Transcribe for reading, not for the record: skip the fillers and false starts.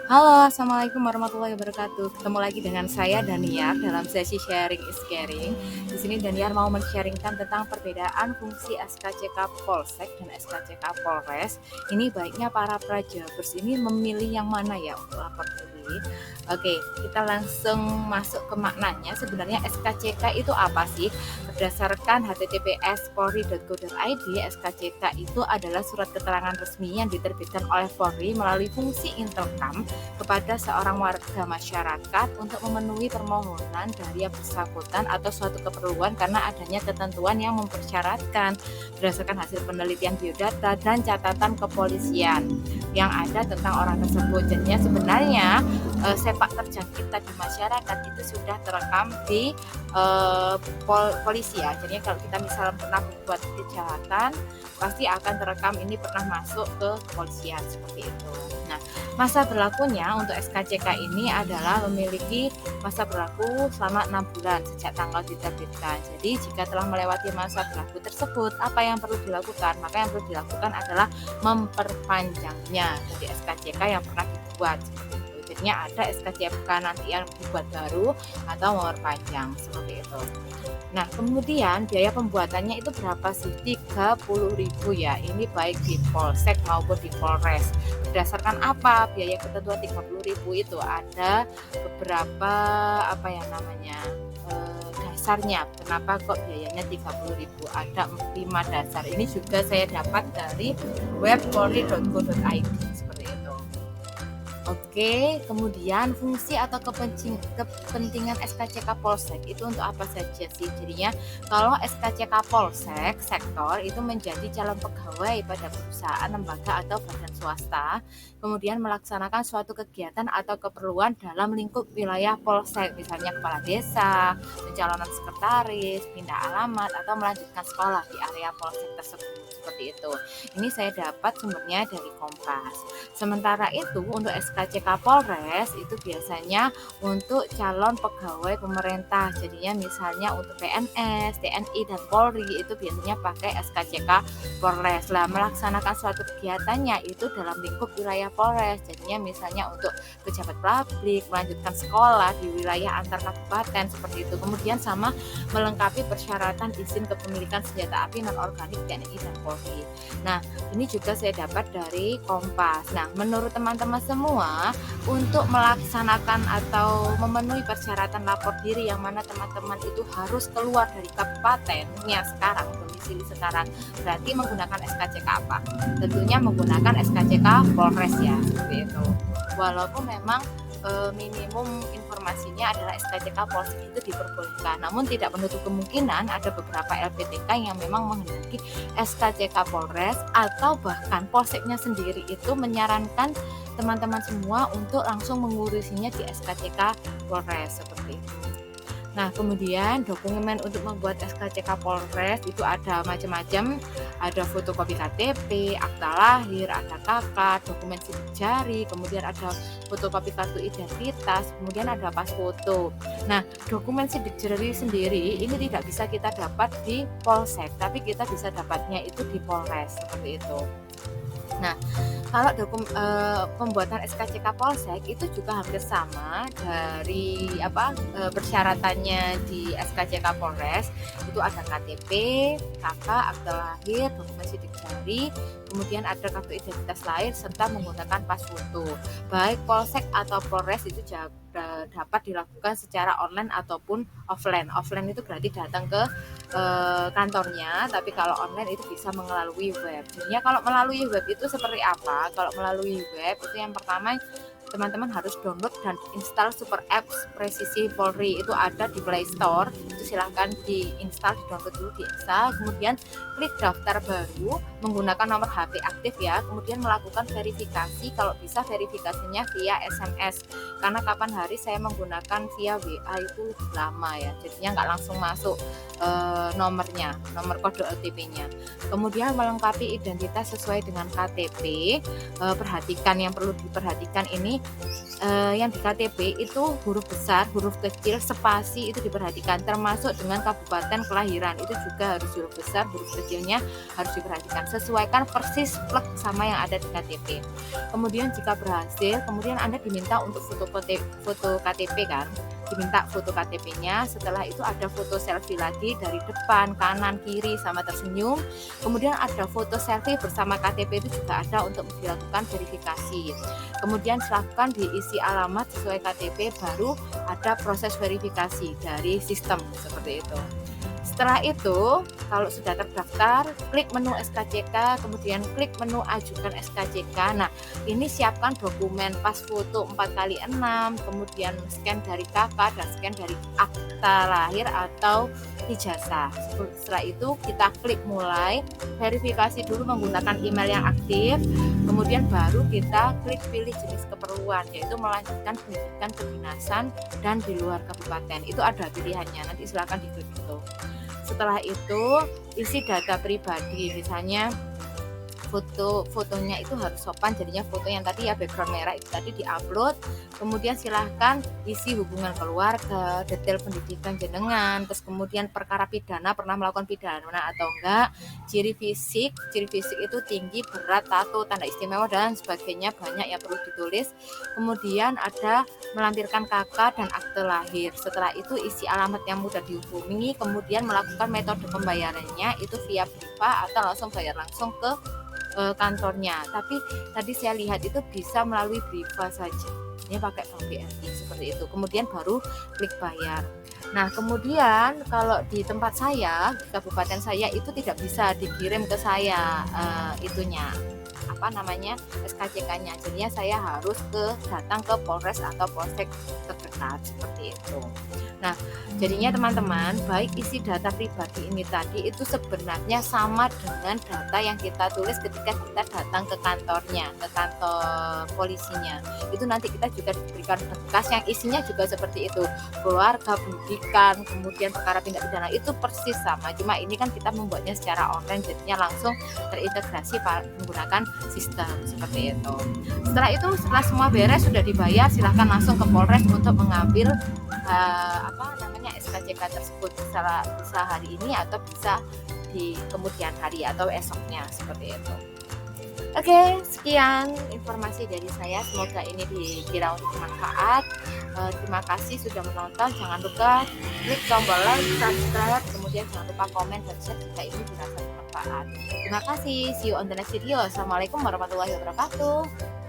Halo, Assalamualaikum warahmatullahi wabarakatuh. Ketemu lagi dengan saya Daniar dalam sesi sharing is caring. Di sini Daniar mau men-sharingkan tentang perbedaan fungsi SKCK Polsek dan SKCK Polres. Ini baiknya para prajabers ini memilih yang mana ya untuk lapor diri. Oke, kita langsung masuk ke maknanya. Sebenarnya SKCK itu apa sih? Berdasarkan https://polri.go.id, SKCK itu adalah surat keterangan resmi yang diterbitkan oleh Polri melalui fungsi Intelkam kepada seorang warga masyarakat untuk memenuhi permohonan dari yang bersangkutan atau suatu keperluan karena adanya ketentuan yang mempersyaratkan berdasarkan hasil penelitian biodata dan catatan kepolisian yang ada tentang orang tersebut. Jadinya sebenarnya sepak terjang kita di masyarakat itu sudah terekam di polisi ya. Jadinya kalau kita misalnya pernah membuat kejahatan, pasti akan terekam ini pernah masuk ke kepolisian seperti itu. Nah, masa berlakunya untuk SKCK ini adalah memiliki masa berlaku selama 6 bulan sejak tanggal diterbitkan. Jadi jika telah melewati masa berlaku tersebut, apa yang perlu dilakukan? Maka yang perlu dilakukan adalah memperpanjangnya dari SKCK yang pernah dibuat. Jadinya ada SKCK nanti yang dibuat baru atau memperpanjang seperti itu. Nah, kemudian biaya pembuatannya itu berapa sih? 30.000 ya. Ini baik di Polsek maupun di Polres. Berdasarkan apa biaya ketentuan 30.000 itu? Ada beberapa dasarnya. Kenapa kok biayanya 30.000? Ada 5 dasar. Ini juga saya dapat dari web polri.go.id seperti itu. Oke, kemudian fungsi atau kepentingan SKCK Polsek itu untuk apa saja sih? Jadinya kalau SKCK Polsek sektor itu menjadi calon pegawai pada perusahaan, lembaga atau badan swasta, kemudian melaksanakan suatu kegiatan atau keperluan dalam lingkup wilayah Polsek, misalnya kepala desa, pencalonan sekretaris, pindah alamat atau melanjutkan sekolah di area Polsek tersebut seperti itu. Ini saya dapat sumbernya dari Kompas. Sementara itu untuk SKCK Polres itu biasanya untuk calon pegawai pemerintah. Jadinya misalnya untuk PNS, TNI dan Polri itu biasanya pakai SKCK Polres. Lah melaksanakan suatu kegiatannya itu dalam lingkup wilayah Polres. Jadinya misalnya untuk pejabat publik melanjutkan sekolah di wilayah antar kabupaten seperti itu. Kemudian sama melengkapi persyaratan izin kepemilikan senjata api non organik TNI dan Polri. Nah, ini juga saya dapat dari Kompas. Nah, menurut teman-teman semua, untuk melaksanakan atau memenuhi persyaratan lapor diri yang mana teman-teman itu harus keluar dari kabupatennya sekarang, domisili sekarang, berarti menggunakan SKCK apa? Tentunya menggunakan SKCK Polres ya, seperti itu. Walaupun memang minimum informasinya adalah SKCK Polsek itu diperbolehkan, namun tidak menutup kemungkinan ada beberapa LPTK yang memang menghendaki SKCK Polres atau bahkan Polseknya sendiri itu menyarankan teman-teman semua untuk langsung mengurusinya di SKCK Polres seperti itu. Nah, kemudian dokumen untuk membuat SKCK Polres itu ada macam-macam, ada fotokopi KTP, akta lahir, ada KK, dokumen sidik jari, kemudian ada fotokopi kartu identitas, kemudian ada pas foto. Nah, dokumen sidik jari sendiri ini tidak bisa kita dapat di Polsek, tapi kita bisa dapatnya itu di Polres seperti itu. Nah, kalau pembuatan SKCK Polsek itu juga hampir sama dari persyaratannya di SKCK Polres itu ada KTP, KK, akta lahir, dokumen sidik jari, kemudian ada kartu identitas lahir serta menggunakan pas foto. Baik Polsek atau Polres itu dapat dilakukan secara online ataupun offline. Offline itu berarti datang ke kantornya, tapi kalau online itu bisa melalui web. Jadinya kalau melalui web itu seperti apa? Kalau melalui web itu yang pertama teman-teman harus download dan install Super Apps Presisi Polri. Itu ada di Play Store, itu silahkan diinstal, di-download dulu, diinstal, kemudian klik daftar baru menggunakan nomor HP aktif ya, kemudian melakukan verifikasi, kalau bisa verifikasinya via SMS, karena kapan hari saya menggunakan via WA itu lama ya, jadinya nggak langsung masuk nomor kode OTP-nya. Kemudian melengkapi identitas sesuai dengan KTP. Perhatikan, yang perlu diperhatikan ini yang di KTP itu huruf besar, huruf kecil, spasi itu diperhatikan, termasuk dengan kabupaten kelahiran itu juga harus huruf besar, huruf kecilnya harus diperhatikan. sesuaikan persis plek sama yang ada di KTP. Kemudian jika berhasil, kemudian Anda diminta untuk foto KTP kan, diminta foto KTP-nya. Setelah itu ada foto selfie lagi dari depan, kanan, kiri sama tersenyum. Kemudian ada foto selfie bersama KTP itu juga ada untuk dilakukan verifikasi. Kemudian silakan diisi alamat sesuai KTP, baru ada proses verifikasi dari sistem seperti itu. Setelah itu, kalau sudah terdaftar, klik menu SKCK, kemudian klik menu ajukan SKCK. Nah, ini siapkan dokumen pas foto 4x6, kemudian scan dari KK dan scan dari akta lahir atau ijazah. Setelah itu kita klik mulai, verifikasi dulu menggunakan email yang aktif, kemudian baru kita klik pilih jenis keperluan, yaitu melanjutkan pendidikan kedinasan dan di luar kabupaten. Itu ada pilihannya, nanti silakan diklik itu. Setelah itu isi data pribadi, misalnya fotonya itu harus sopan, jadinya foto yang tadi ya background merah itu tadi diupload. Kemudian silahkan isi hubungan keluarga, detail pendidikan jenengan, terus kemudian perkara pidana, pernah melakukan pidana atau enggak, ciri fisik itu tinggi, berat, tato, tanda istimewa dan sebagainya, banyak yang perlu ditulis. Kemudian ada melampirkan KK dan akte lahir. Setelah itu isi alamat yang mudah dihubungi, kemudian melakukan metode pembayarannya itu via BRIVA atau langsung bayar langsung ke kantornya. Tapi tadi saya lihat itu bisa melalui BRIVA saja, ini pakai Bank BRI seperti itu. Kemudian baru klik bayar. Nah, kemudian kalau di tempat saya, di kabupaten saya itu tidak bisa dikirim ke saya SKCK-nya. Jadinya saya harus datang ke Polres atau Polsek terdekat seperti itu. Nah, jadinya teman-teman, baik isi data pribadi ini tadi itu sebenarnya sama dengan data yang kita tulis ketika kita datang ke kantornya, ke kantor polisinya. Itu nanti kita juga diberikan berkas yang isinya juga seperti itu. Keluarga, pendidikan, kemudian perkara tindak pidana itu persis sama. Cuma ini kan kita membuatnya secara online, jadinya langsung terintegrasi menggunakan sistem seperti itu. Setelah semua beres, sudah dibayar, silahkan langsung ke Polres untuk mengambil SKCK tersebut. Bisa hari ini atau bisa di kemudian hari atau esoknya seperti itu. Oke, sekian informasi dari saya. Semoga ini dikira untuk bermanfaat. Terima kasih sudah menonton. Jangan lupa klik tombol like, subscribe, kemudian jangan lupa komen dan share jika ini dirasa bermanfaat. Terima kasih. See you on the next video. Assalamualaikum warahmatullahi wabarakatuh.